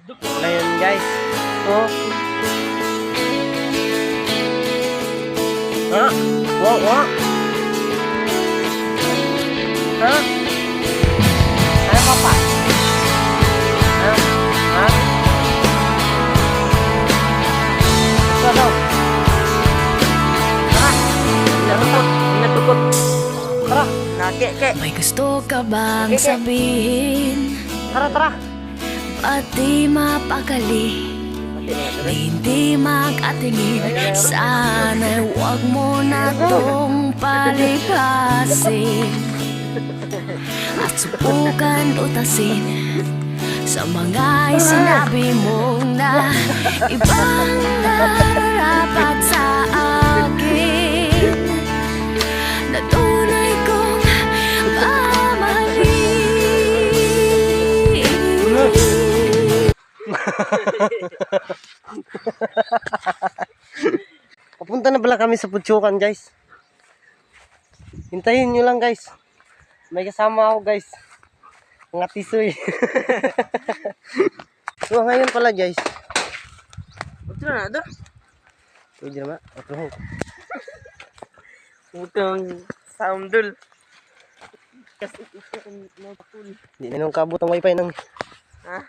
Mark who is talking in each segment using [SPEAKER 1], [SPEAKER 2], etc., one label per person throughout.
[SPEAKER 1] Na yun guys. Oh. Ha? Wow. Ha? Ano ka pa? Ha? Ha? Ito daw. Ha? Natukot. Tara. Nake.
[SPEAKER 2] May gusto ka bang sabihin?
[SPEAKER 1] Tara.
[SPEAKER 2] At di mapakali, di hindi mag-atingin. Sana'y huwag mo na tong palipasin at subukan utasin sa mga sinabi mong na ibang nararapat sa akin, na tunay kong mamahalin.
[SPEAKER 1] Papunta na pala kami sa Putsukan guys. Hintayin nyo lang guys. May kasama ako guys. Mga tisoy. So ngayon pala guys.
[SPEAKER 3] Ito na ito.
[SPEAKER 1] Pwede naman.
[SPEAKER 3] Utang soundul. Kasi ito ang napakul.
[SPEAKER 1] Hindi na nung kabot ang wifi ng.
[SPEAKER 3] Ha?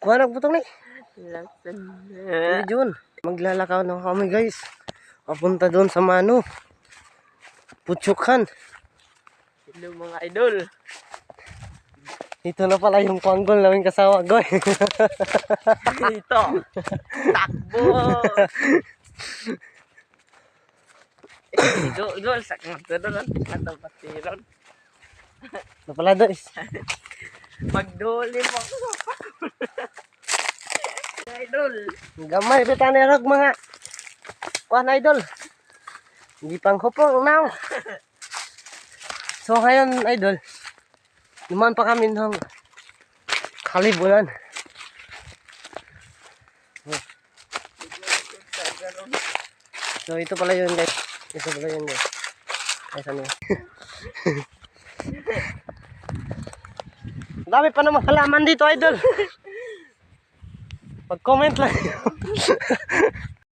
[SPEAKER 1] Kuha nagbutong ni.
[SPEAKER 3] Laksan
[SPEAKER 1] Hindi Jun. Maglalakaw na kami guys. Papunta doon sa Mano. Putsukan.
[SPEAKER 3] Hello mga idol.
[SPEAKER 1] Ito na pala yung kwanggol namin kasawa goy.
[SPEAKER 3] Ito. Takbo. Idol sa kamagdodon. Atong patiron.
[SPEAKER 1] Ito pala guys.
[SPEAKER 3] Magduli mo ako. Idol.
[SPEAKER 1] Gamay beta ni rag mga kuan idol. Hindi pang hupong now. So ngayon idol, naman pa kami ng Kalibunan. So ito pala yun guys. Ito pala yun guys. Ay saan yun? Dami pa namang halaman dito idol. Pag-comment lang.